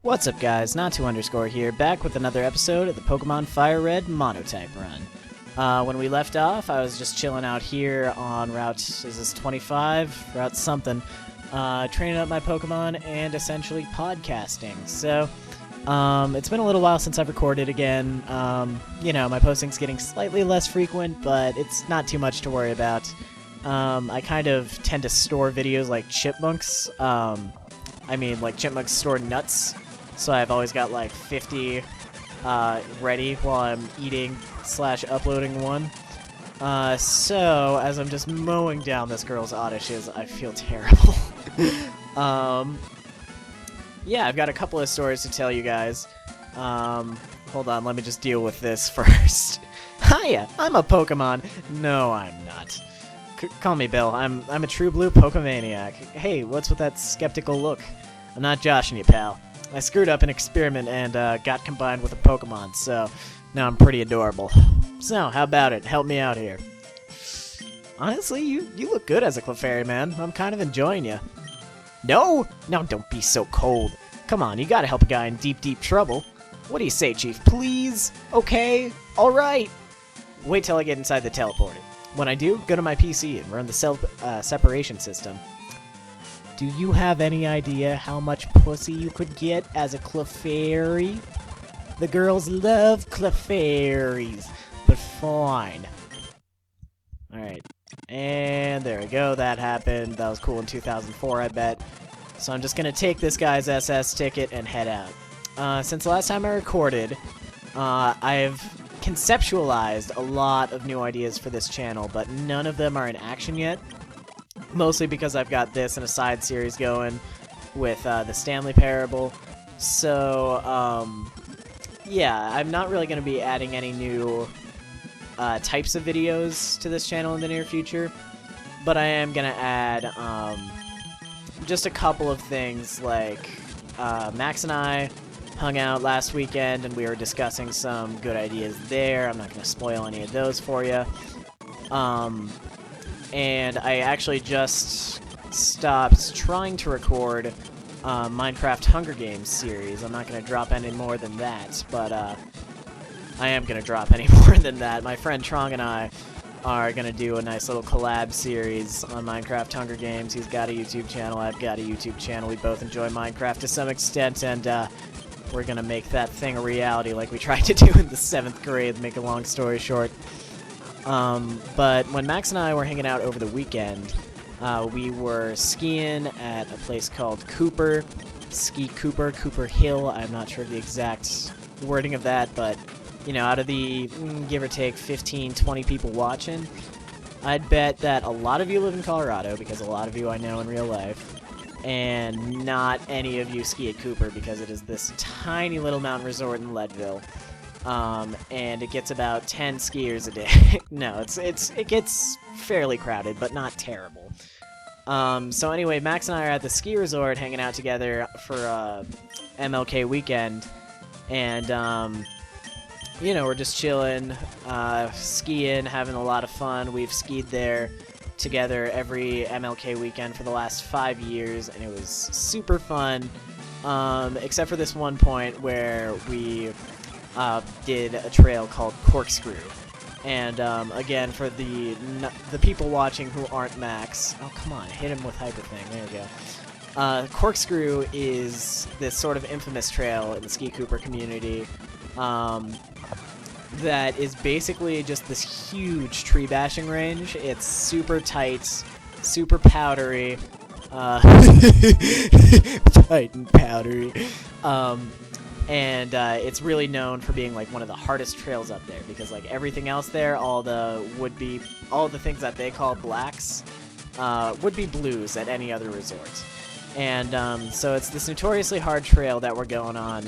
What's up guys, Not2_ here, back with another episode of the Pokemon Fire Red Monotype Run. When we left off, I was just chilling out here on Route, is this 25? Route something. Training up my Pokemon and essentially podcasting. So, it's been a little while since I've recorded again. You know, my posting's getting slightly less frequent, but it's not too much to worry about. I kind of tend to store videos like chipmunks. Like chipmunks store nuts. So I've always got like 50 ready while I'm eating / uploading one. So as I'm just mowing down this girl's Odyshes, I feel terrible. Yeah, I've got a couple of stories to tell you guys. Hold on, let me just deal with this first. Hiya, I'm a Pokemon. No, I'm not. Call me Bill. I'm a true blue Pokemaniac. Hey, what's with that skeptical look? I'm not joshing you, pal. I screwed up an experiment and got combined with a Pokemon, so now I'm pretty adorable. So, how about it? Help me out here. Honestly, you look good as a Clefairy, man. I'm kind of enjoying you. No! Now don't be so cold. Come on, you gotta help a guy in deep, deep trouble. What do you say, Chief? Please? Okay? Alright! Wait till I get inside the teleporter. When I do, go to my PC and run the separation system. Do you have any idea how much pussy you could get as a Clefairy? The girls love Clefairies, but fine. Alright, and there we go, that happened. That was cool in 2004, I bet. So I'm just gonna take this guy's SS ticket and head out. Since the last time I recorded, I've conceptualized a lot of new ideas for this channel, but none of them are in action yet. Mostly because I've got this and a side series going with the Stanley Parable. So, yeah, I'm not really going to be adding any new types of videos to this channel in the near future. But I am going to add just a couple of things, like Max and I hung out last weekend and we were discussing some good ideas there. I'm not going to spoil any of those for you. And I actually just stopped trying to record Minecraft Hunger Games series. I'm not going to drop any more than that, but I am going to drop any more than that. My friend Trong and I are going to do a nice little collab series on Minecraft Hunger Games. He's got a YouTube channel, I've got a YouTube channel. We both enjoy Minecraft to some extent, and we're going to make that thing a reality like we tried to do in the 7th grade, make a long story short. But when Max and I were hanging out over the weekend, we were skiing at a place called Cooper Hill. I'm not sure of the exact wording of that, but, you know, out of the, give or take, 15, 20 people watching, I'd bet that a lot of you live in Colorado, because a lot of you I know in real life, and not any of you ski at Cooper, because it is this tiny little mountain resort in Leadville. And it gets about 10 skiers a day. No, it gets fairly crowded, but not terrible. So anyway, Max and I are at the ski resort hanging out together for MLK weekend, and you know, we're just chilling, skiing, having a lot of fun. We've skied there together every MLK weekend for the last 5 years, and it was super fun, except for this one point where we did a trail called Corkscrew. And again, for the people watching who aren't Max, oh come on, hit him with Hyper Thing, there we go. Corkscrew is this sort of infamous trail in the Ski Cooper community that is basically just this huge tree bashing range. It's super tight, super powdery, tight and powdery. And it's really known for being like one of the hardest trails up there, because like everything else there, all the things that they call blacks would be blues at any other resort. And so it's this notoriously hard trail that we're going on,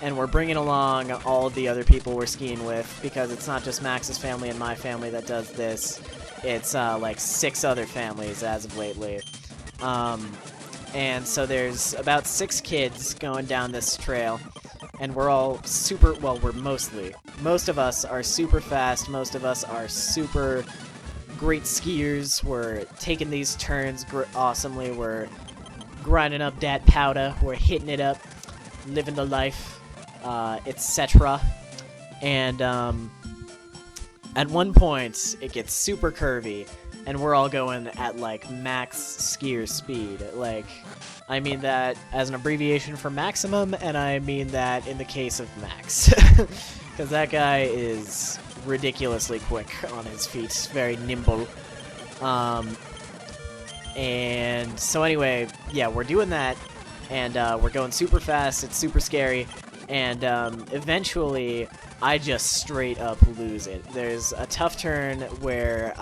and we're bringing along all of the other people we're skiing with, because it's not just Max's family and my family that does this. It's like 6 other families as of lately. And so there's about 6 kids going down this trail, and we're all super, well, most of us are super fast, most of us are super great skiers, we're taking these turns awesomely, we're grinding up that powder, we're hitting it up, living the life, etc. And at one point, it gets super curvy, and we're all going at, like, max skier speed. Like, I mean that as an abbreviation for maximum, and I mean that in the case of Max. Because that guy is ridiculously quick on his feet, very nimble. And so anyway, yeah, we're doing that, and we're going super fast, it's super scary, and eventually I just straight up lose it. There's a tough turn where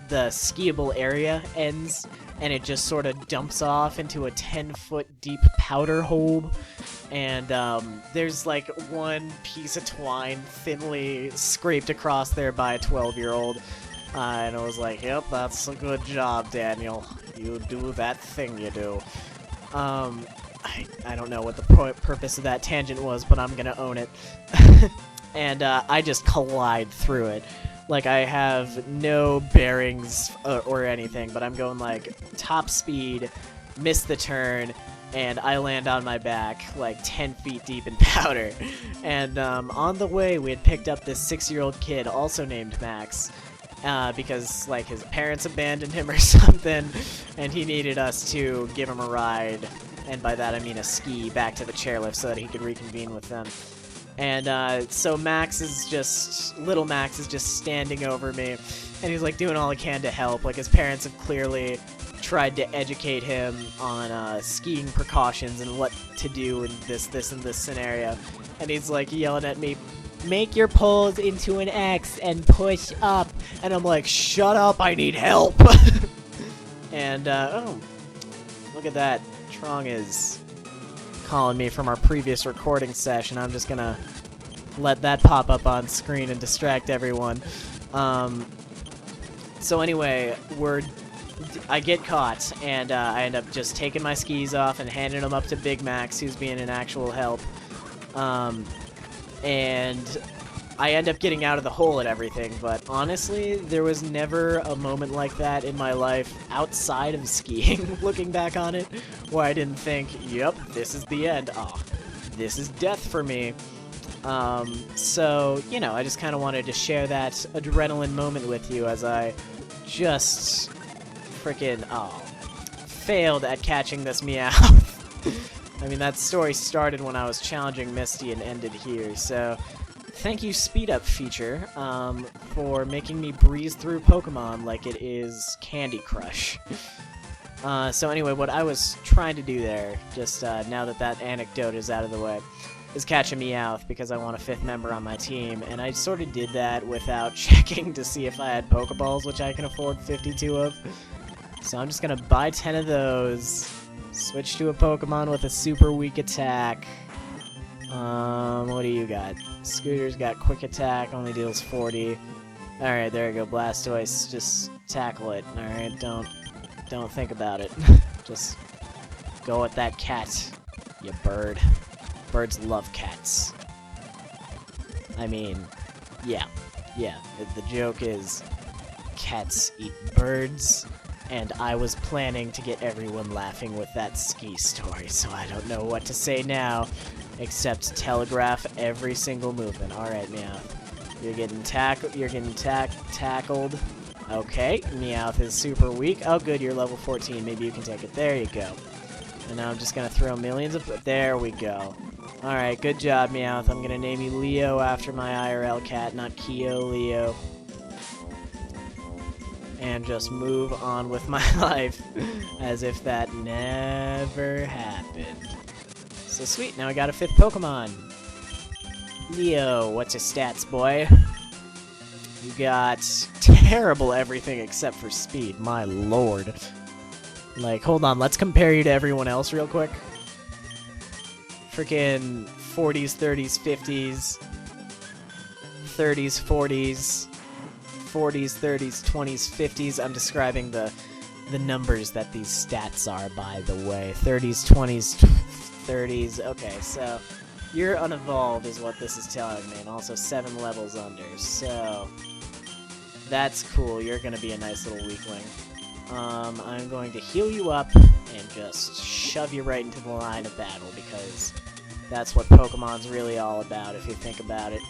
the skiable area ends, and it just sort of dumps off into a 10-foot deep powder hole, and there's like one piece of twine thinly scraped across there by a 12-year-old, and I was like, yep, that's a good job, Daniel. You do that thing you do. I don't know what the purpose of that tangent was, but I'm gonna own it. And I just collide through it. Like, I have no bearings or anything, but I'm going, like, top speed, miss the turn, and I land on my back, like, 10 feet deep in powder. And on the way, we had picked up this 6-year-old kid, also named Max, because, like, his parents abandoned him or something, and he needed us to give him a ride, and by that I mean a ski, back to the chairlift so that he could reconvene with them. And so little Max is just standing over me, and he's like doing all he can to help. Like, his parents have clearly tried to educate him on skiing precautions and what to do in this and this scenario. And he's like yelling at me, "Make your poles into an X and push up." And I'm like, shut up, I need help. And oh, look at that. Trong is calling me from our previous recording session. I'm just gonna let that pop up on screen and distract everyone. So anyway, I get caught, and I end up just taking my skis off and handing them up to Big Max, who's being an actual help. And I end up getting out of the hole and everything, but honestly, there was never a moment like that in my life outside of skiing, looking back on it, where I didn't think, yep, this is the end. Oh, this is death for me. So, you know, I just kind of wanted to share that adrenaline moment with you as I just freaking, failed at catching this Meowth. I mean, that story started when I was challenging Misty and ended here, so thank you, Speed Up feature, for making me breeze through Pokemon like it is Candy Crush. So anyway, what I was trying to do there, just now that anecdote is out of the way, is catch a Meowth because I want a 5th member on my team, and I sort of did that without checking to see if I had Pokeballs, which I can afford 52 of. So I'm just gonna buy 10 of those, switch to a Pokemon with a super weak attack. What do you got? Scooter's got quick attack, only deals 40. Alright, there we go, Blastoise, just tackle it. Alright, don't think about it. Just go at that cat, you bird. Birds love cats. I mean, yeah. The joke is, cats eat birds, and I was planning to get everyone laughing with that ski story, so I don't know what to say now, except telegraph every single movement. Alright, Meowth. You're getting tackled. Okay, Meowth is super weak. Oh good, you're level 14, maybe you can take it. There you go. And now I'm just gonna throw millions of... There we go. Alright, good job, Meowth. I'm gonna name you Leo after my IRL cat, not Kyo, Leo. And just move on with my life as if that never happened. So sweet, now I got a 5th Pokemon. Leo, what's your stats, boy? You got terrible everything except for speed, my lord. Like, hold on, let's compare you to everyone else real quick. Freaking 40s, 30s, 50s, 30s, 40s, 40s, 30s, 20s, 50s. I'm describing the numbers that these stats are, by the way. 30s, 20s, 30s. Okay, so you're unevolved is what this is telling me, and also 7 levels under. So that's cool. You're gonna be a nice little weakling. I'm going to heal you up and just shove you right into the line of battle because That's what Pokemon's really all about, if you think about it.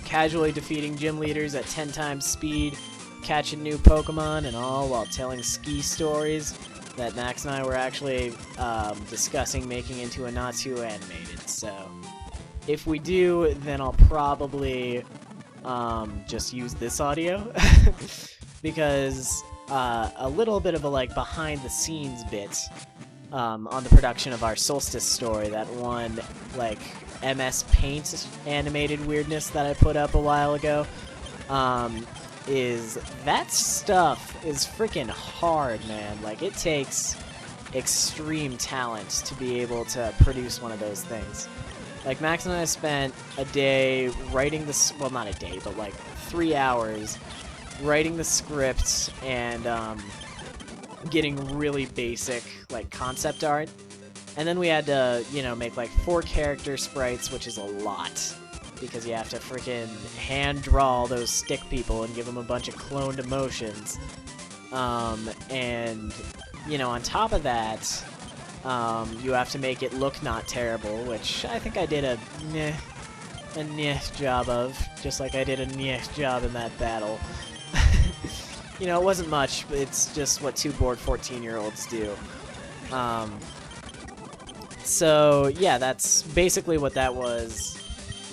Casually defeating gym leaders at 10 times speed, catching new Pokemon, and all while telling ski stories that Max and I were actually discussing making into a Natsu animated. So, if we do, then I'll probably just use this audio, because a little bit of a like behind-the-scenes bit on the production of our Solstice story, that one like MS Paint animated weirdness that I put up a while ago, is that stuff is freaking hard, man. Like, it takes extreme talent to be able to produce one of those things. Like, Max and I spent a day writing this, well, not a day, but like 3 hours writing the script and getting really basic like concept art, and then we had to, you know, make like 4 character sprites, which is a lot because you have to freaking hand draw all those stick people and give them a bunch of cloned emotions, and you know, on top of that, you have to make it look not terrible, which I think I did a nyeh job of, just like I did a nyeh job in that battle. You know, it wasn't much, but it's just what 2 bored 14-year-olds do. So, yeah, that's basically what that was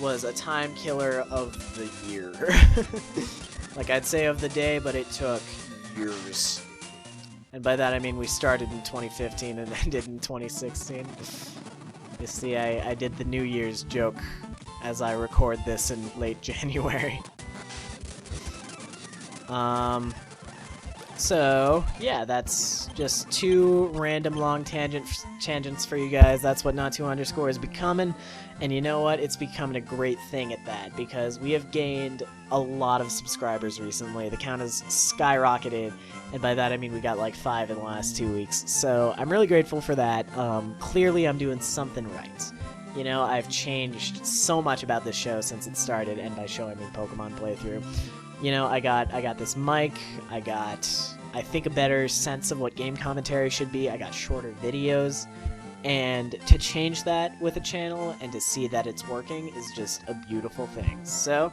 a time killer of the year. Like, I'd say of the day, but it took years. And by that I mean we started in 2015 and ended in 2016. You see, I did the New Year's joke as I record this in late January. So, yeah, that's just 2 random long tangents for you guys. That's what Not2_ is becoming, and you know what? It's becoming a great thing at that, because we have gained a lot of subscribers recently. The count has skyrocketed, and by that I mean we got like 5 in the last 2 weeks. So I'm really grateful for that. Clearly I'm doing something right. You know, I've changed so much about this show since it started, and by show I mean Pokemon playthrough. You know, I got this mic, I got, I think, a better sense of what game commentary should be, I got shorter videos, and to change that with a channel and to see that it's working is just a beautiful thing. So,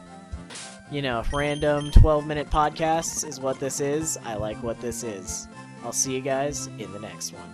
you know, if random 12-minute podcasts is what this is, I like what this is. I'll see you guys in the next one.